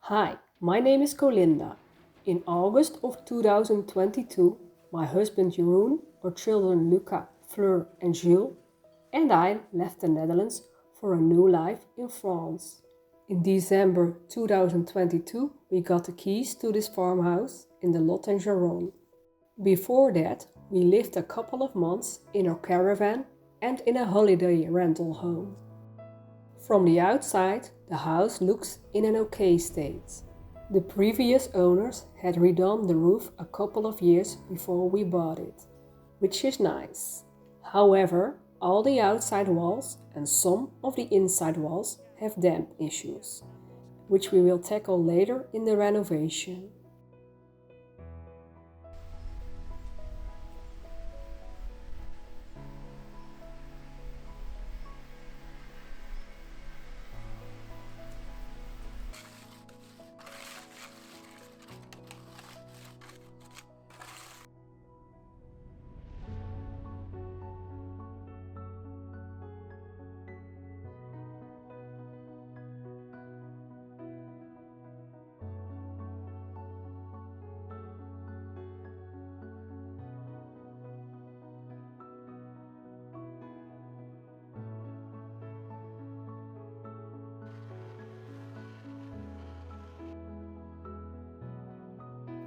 Hi, my name is Colinda. In August of 2022, my husband Jeroen, our children Luca, Fleur and Jules, and I left the Netherlands for a new life in France. In December 2022, we got the keys to this farmhouse in the Lot-en-Garonne. Before that, we lived a couple of months in our caravan and in a holiday rental home. From the outside, the house looks in an okay state. The previous owners had redone the roof a couple of years before we bought it, which is nice. However, all the outside walls and some of the inside walls have damp issues, which we will tackle later in the renovation.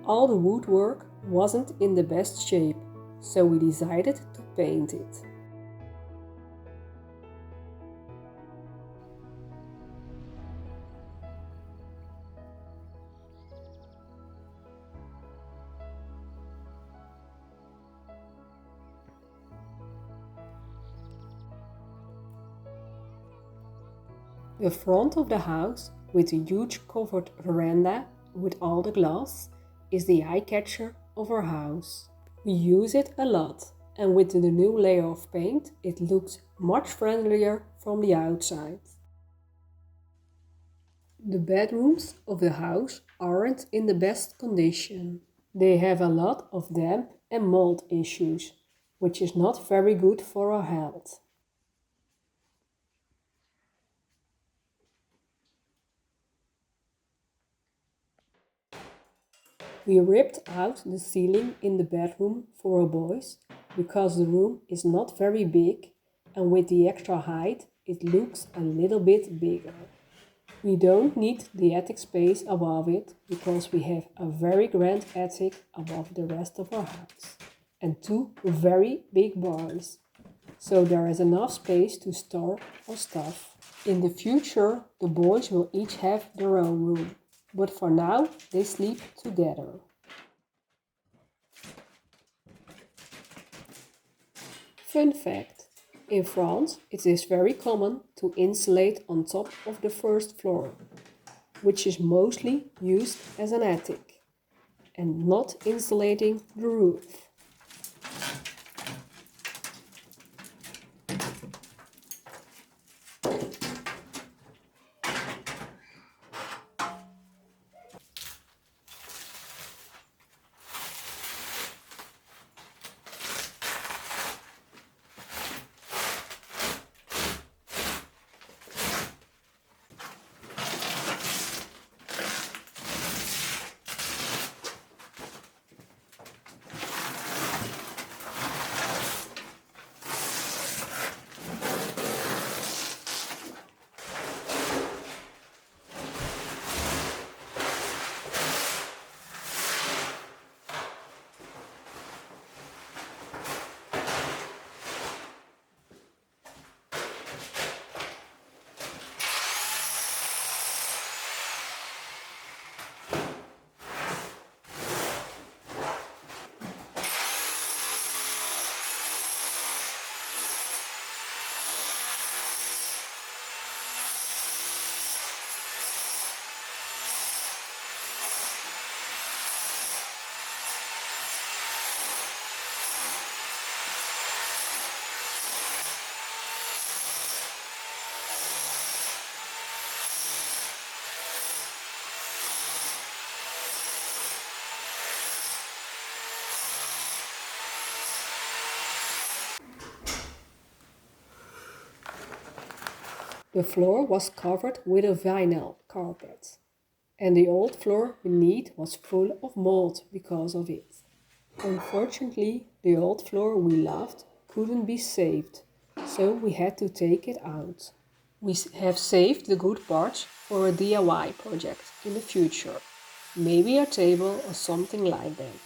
All the woodwork wasn't in the best shape, so we decided to paint it. The front of the house, with a huge covered veranda with all the glass, is the eye-catcher of our house. We use it a lot, and with the new layer of paint, it looks much friendlier from the outside. The bedrooms of the house aren't in the best condition. They have a lot of damp and mold issues, which is not very good for our health. We ripped out the ceiling in the bedroom for our boys because the room is not very big, and with the extra height it looks a little bit bigger. We don't need the attic space above it because we have a very grand attic above the rest of our house and two very big barns, so there is enough space to store our stuff. In the future, the boys will each have their own room, but for now they sleep together. Fun fact: in France it is very common to insulate on top of the first floor, which is mostly used as an attic, and not insulating the roof. The floor was covered with a vinyl carpet. and the old floor beneath was full of mold because of it. Unfortunately, the old floor we loved couldn't be saved, so we had to take it out. We have saved the good parts for a DIY project in the future. Maybe a table or something like that.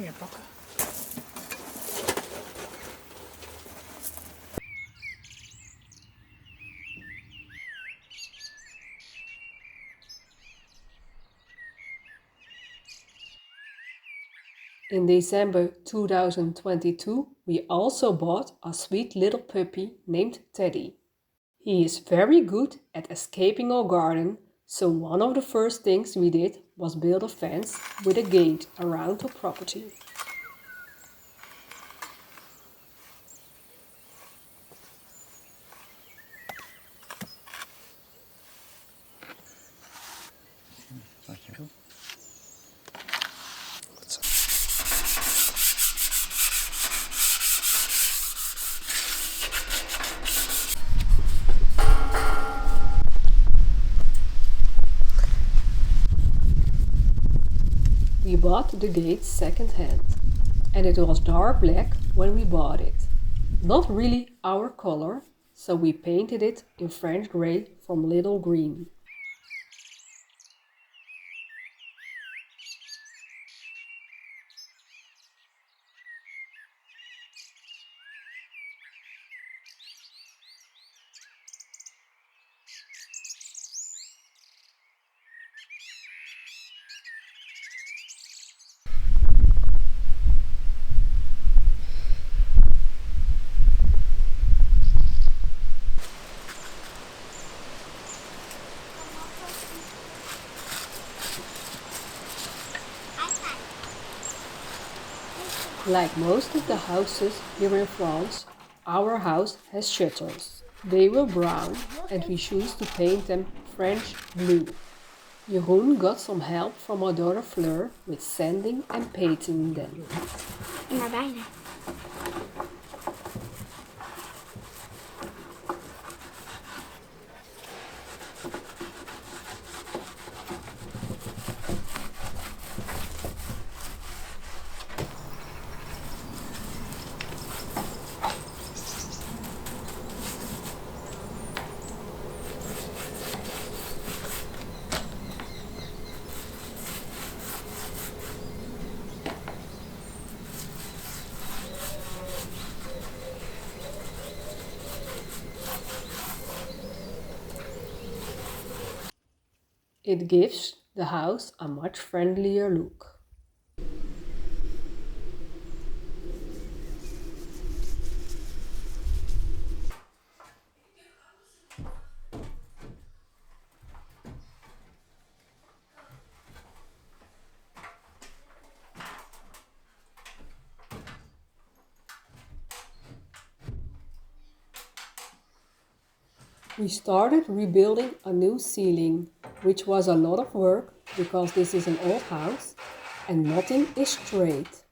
weer pakken. In December 2022, we also bought a sweet little puppy named Teddy. He is very good at escaping our garden, so one of the first things we did was build a fence with a gate around the property. Wat je wil. Goed zo. We bought the gate second-hand, and it was dark black when we bought it. Not really our color, so we painted it in French grey from little green. Like most of the houses here in France, our house has shutters. They were brown and we chose to paint them French blue. Jeroen got some help from our daughter Fleur with sanding and painting them. Maar bijna. It gives the house a much friendlier look. We started rebuilding a new ceiling, which was a lot of work because this is an old house and nothing is straight.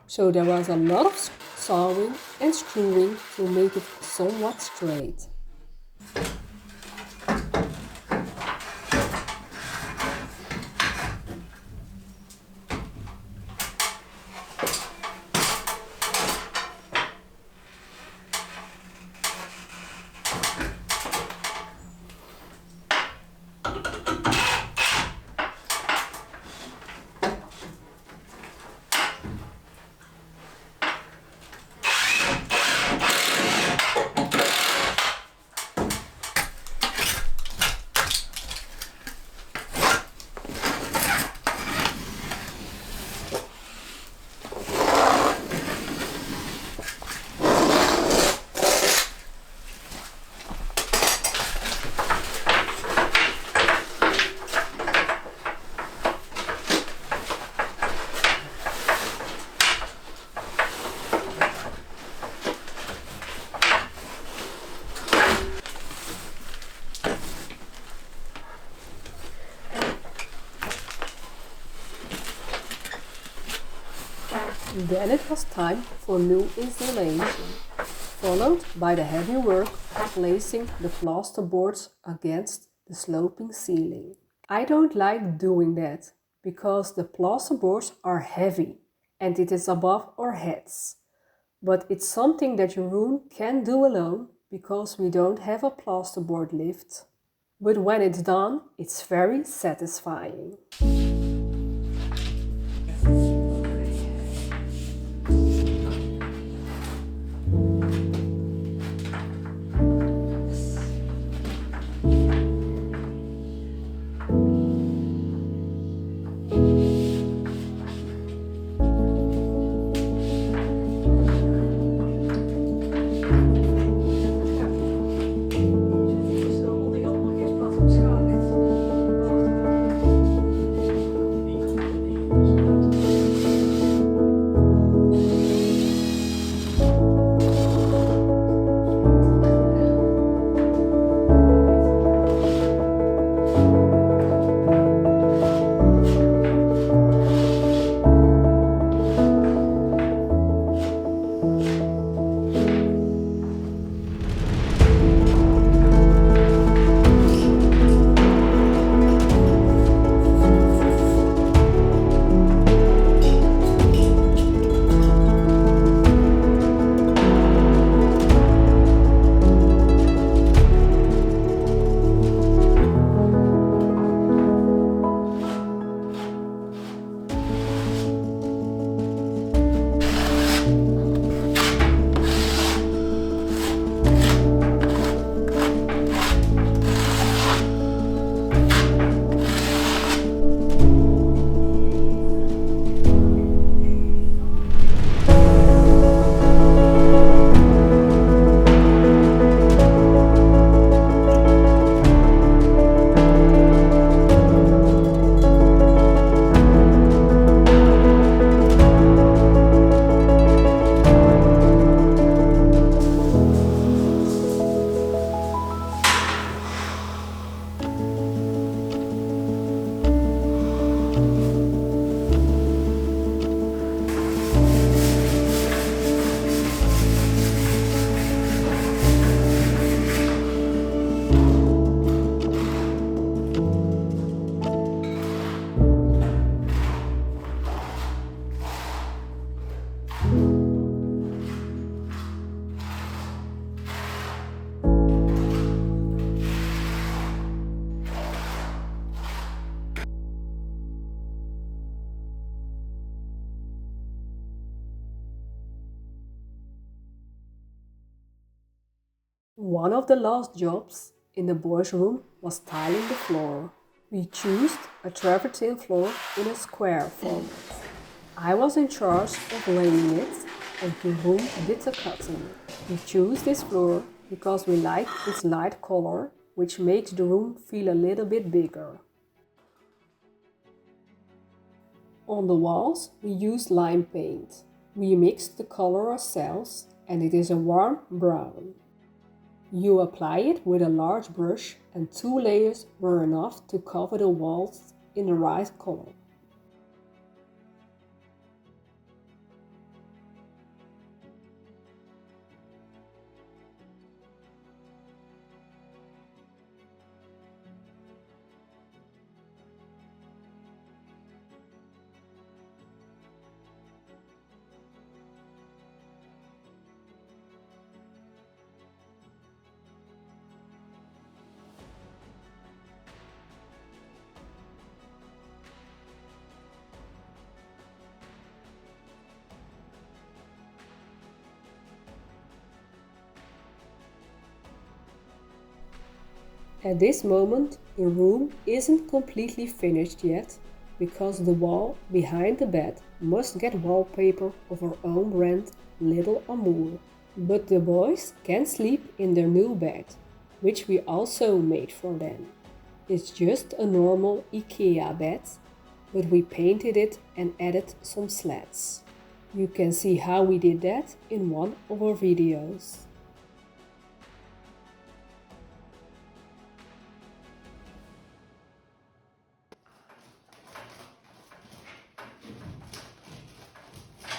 So there was a lot of sawing and screwing to make it somewhat straight. Then it was time for new installation, followed by the heavy work of placing the plasterboards against the sloping ceiling. I don't like doing that because the plasterboards are heavy and it is above our heads. But it's something that Jeroen can do alone because we don't have a plasterboard lift. But when it's done, it's very satisfying. One of the last jobs in the boys' room was tiling the floor. We chose a travertine floor in a square format. I was in charge of laying it and Jeroen did the cutting. We chose this floor because we like its light color, which makes the room feel a little bit bigger. On the walls, we used lime paint. We mixed the color ourselves and it is a warm brown. You apply it with a large brush and 2 layers were enough to cover the walls in the right color. At this moment, the room isn't completely finished yet because the wall behind the bed must get wallpaper of our own brand, Little Amour. But the boys can sleep in their new bed, which we also made for them. It's just a normal IKEA bed, but we painted it and added some slats. You can see how we did that in one of our videos.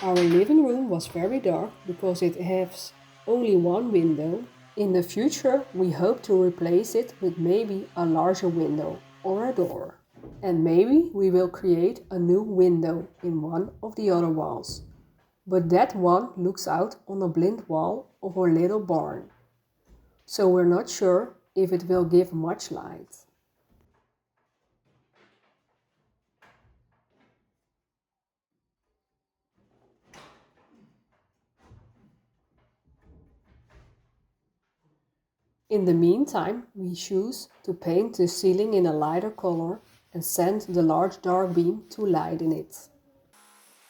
Our living room was very dark because it has only one window. In the future, we hope to replace it with maybe a larger window or a door. And maybe we will create a new window in one of the other walls. But that one looks out on a blind wall of our little barn. So we're not sure if it will give much light. In the meantime, we choose to paint the ceiling in a lighter color and send the large dark beam to lighten it.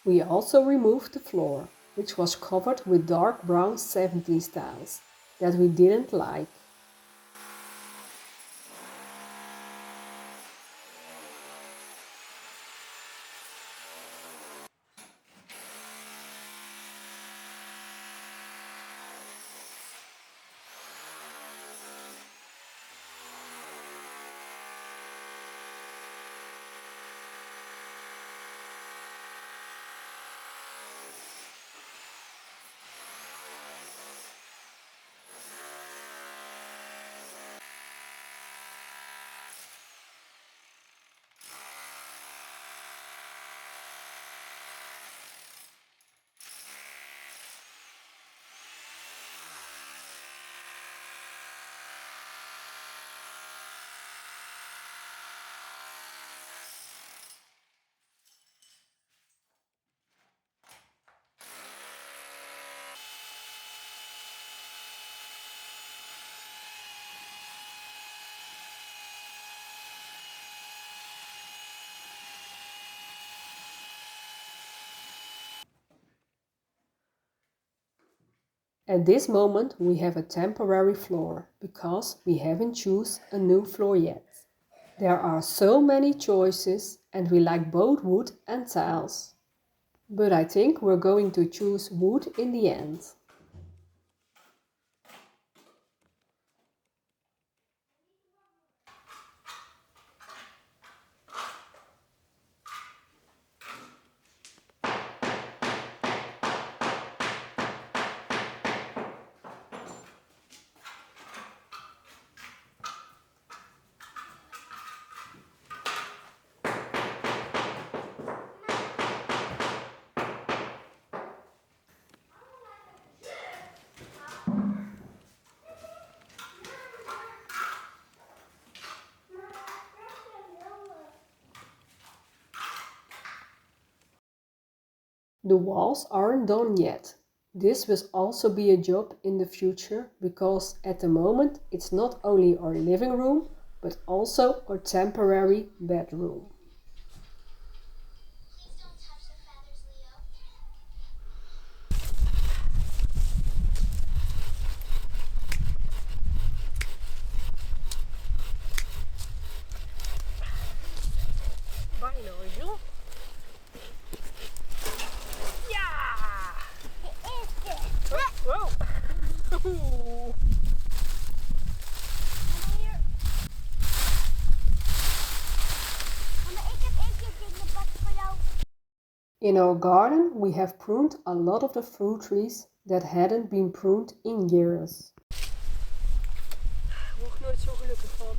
We also removed the floor, which was covered with dark brown 70s tiles that we didn't like. At this moment we have a temporary floor because we haven't chosen a new floor yet. There are so many choices and we like both wood and tiles. But I think we're going to choose wood in the end. The walls aren't done yet, This will also be a job in the future because at the moment it's not only our living room but also our temporary bedroom. Please don't touch the feathers, Leo. Bijna hoor, Jules. Ja! Wow! In our garden we have pruned a lot of the fruit trees that hadn't been pruned in years. Daar word ik nooit zo gelukkig van.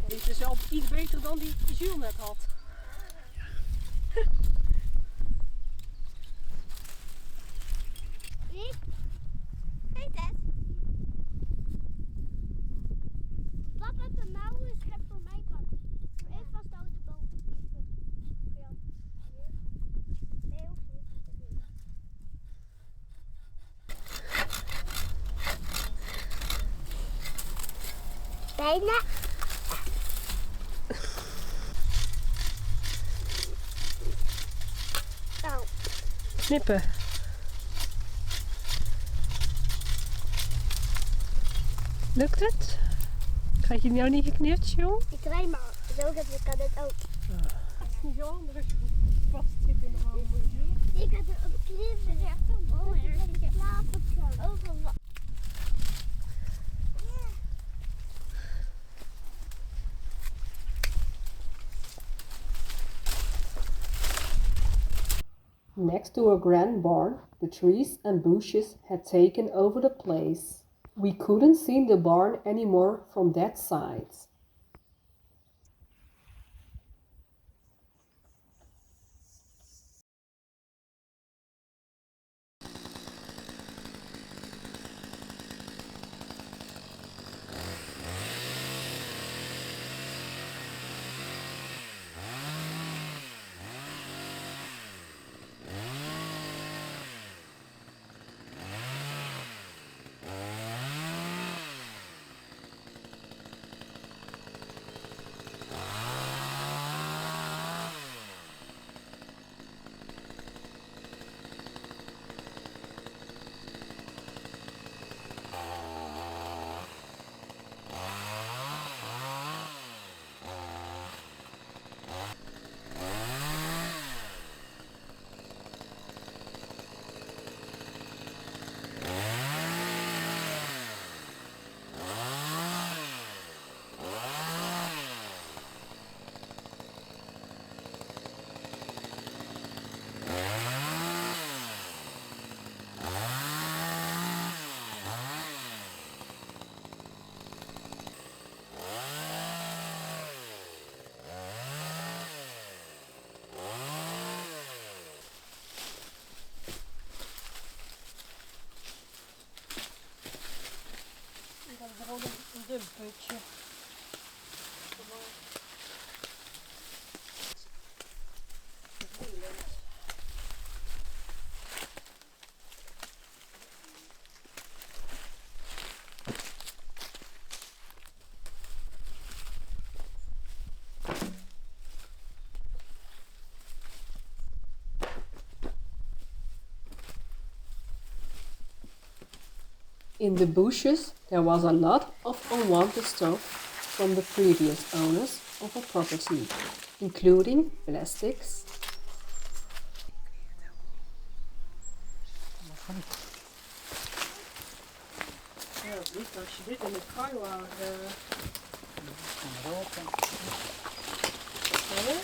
Dit is wel iets beter dan die Jules net had. Weet het? Wat met de mouwen schep voor mij pad. Even vasthouden de boom. Ja. Nee, hoeft niet aan te doen. Bijna. Nou. Knippen. Lukt het? Krijg je nou niet geknipt, joh? Ik rij maar. Zo dat ik kan het ook. Het is niet zo handig als je vast zit in de boom. Ik heb er op knippen. Er echt een boom. Er slapen kan. Overal. Next to a grand barn, the trees and bushes had taken over the place. We couldn't see the barn anymore from that side. Gewoon een dumpputje. In the bushes there was a lot of unwanted stuff from the previous owners of a property, including plastics, ja, niet als je dit in de kruiwagen. Nee?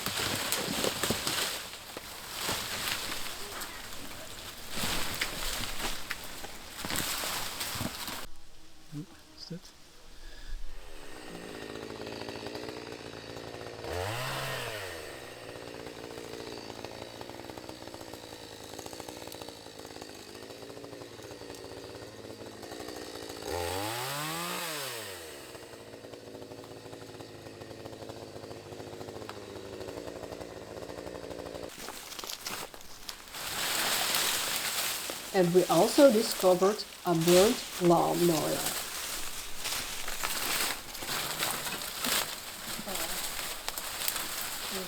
And we also discovered a burnt lawnmower.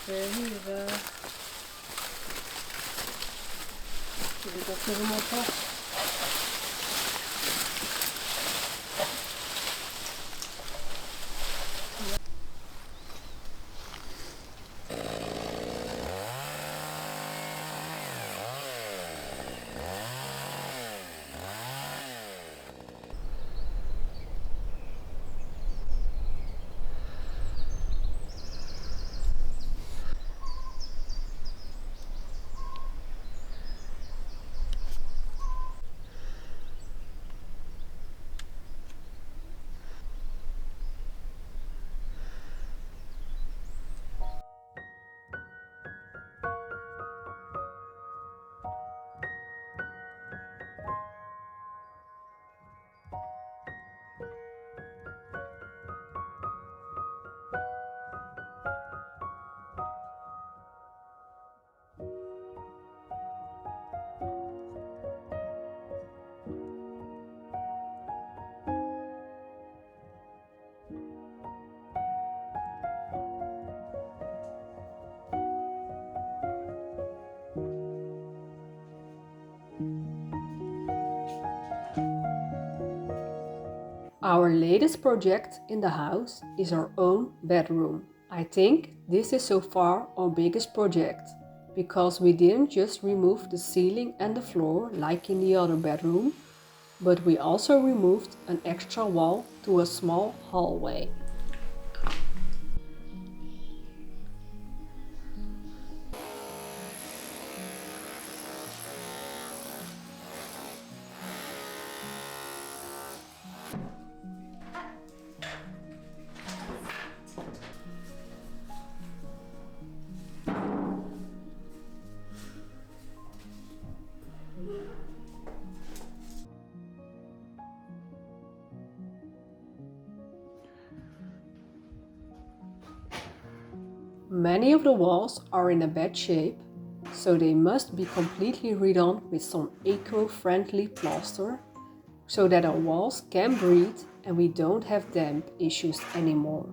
Even hier zit ik dat nog helemaal vast. Our latest project in the house is our own bedroom. I think this is so far our biggest project, because we didn't just remove the ceiling and the floor like in the other bedroom, but we also removed an extra wall to a small hallway. Many of the walls are in a bad shape, so they must be completely redone with some eco-friendly plaster, so that our walls can breathe and we don't have damp issues anymore.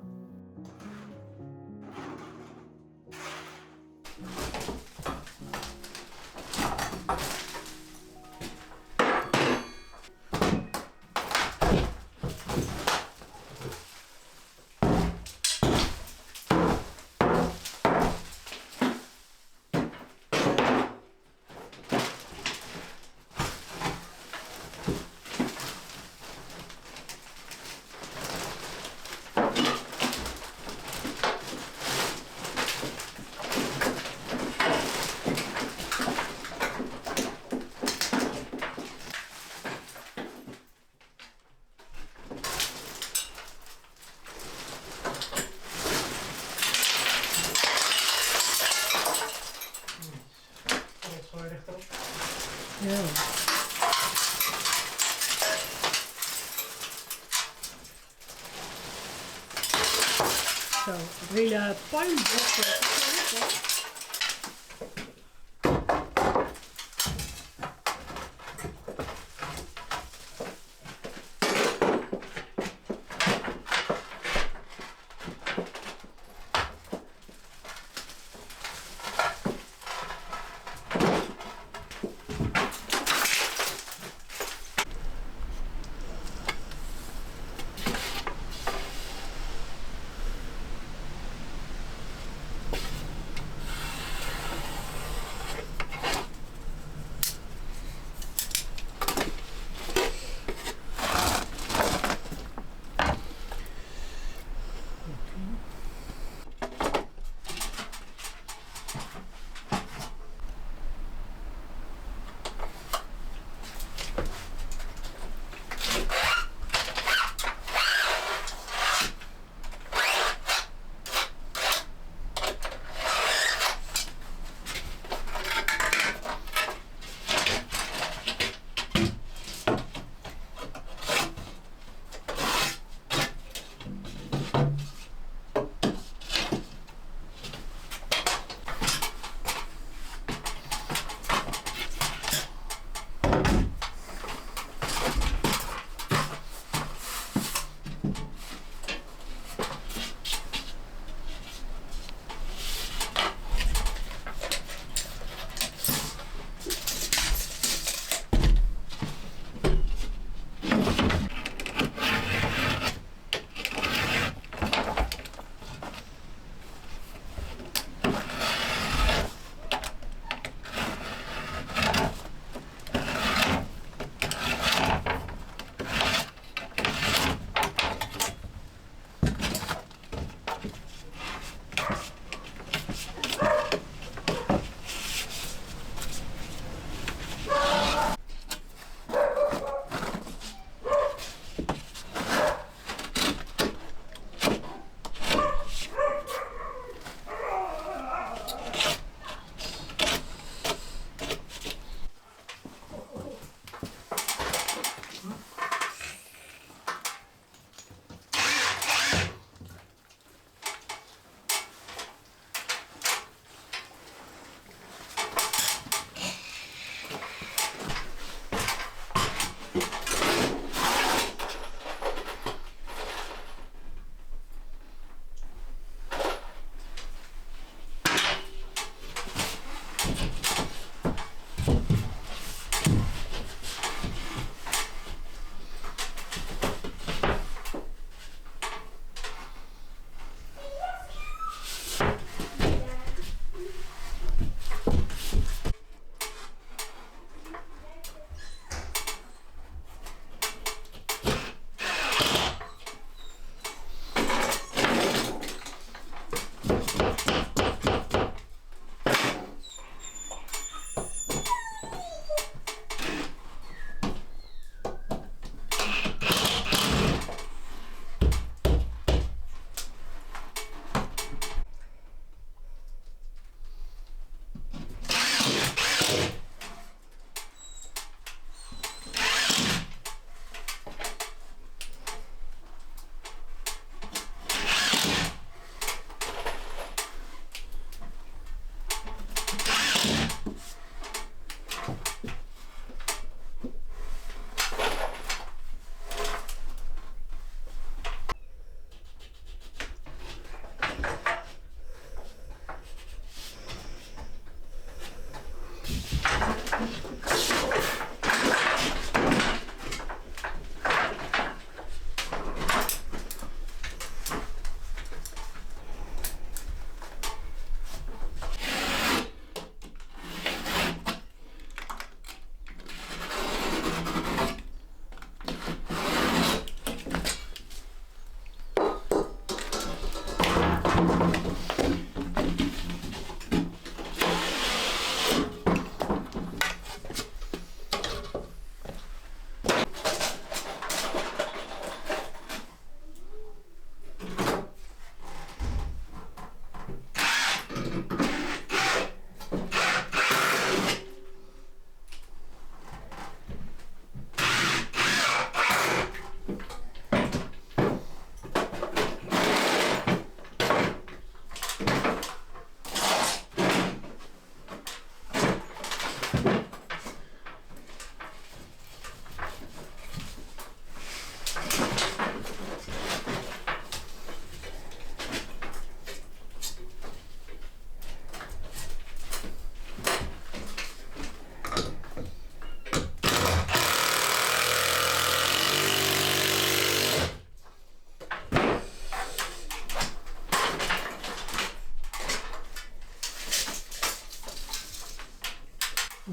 Ja. Zo, het hele puinblok.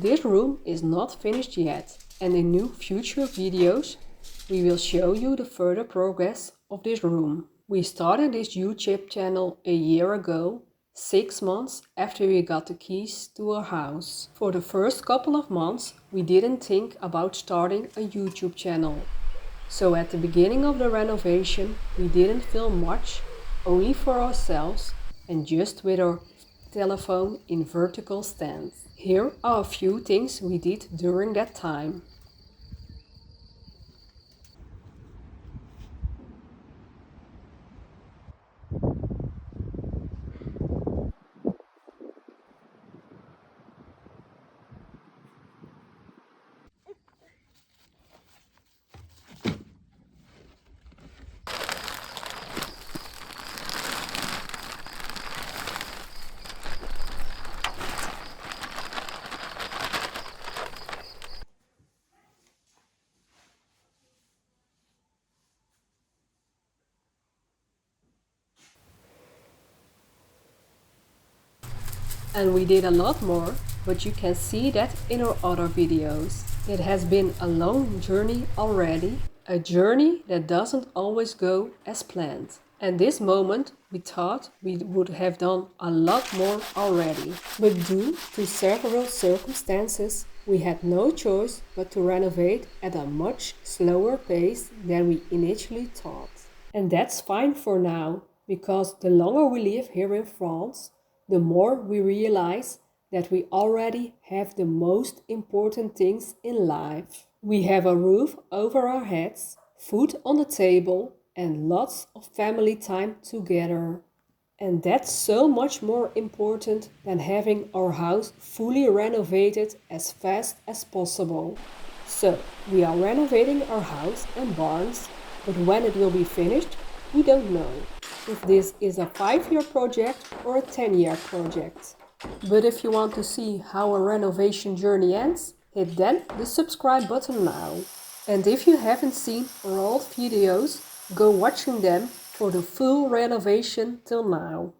This room is not finished yet, and in new future videos we will show you the further progress of this room. We started this YouTube channel a year ago, 6 months after we got the keys to our house. For the first couple of months we didn't think about starting a YouTube channel. So at the beginning of the renovation we didn't film much, only for ourselves and just with our telephone in vertical stands. Here are a few things we did during that time. And we did a lot more, but you can see that in our other videos. It has been a long journey already, a journey that doesn't always go as planned. And this moment we thought we would have done a lot more already. But due to several circumstances, we had no choice but to renovate at a much slower pace than we initially thought. And that's fine for now, because the longer we live here in France, the more we realize that we already have the most important things in life. We have a roof over our heads, food on the table, and lots of family time together. And that's so much more important than having our house fully renovated as fast as possible. So, we are renovating our house and barns, but when it will be finished, we don't know. If this is a 5-year project or a 10-year project. But if you want to see how a renovation journey ends, hit then the subscribe button now. And if you haven't seen our old videos, go watching them for the full renovation till now.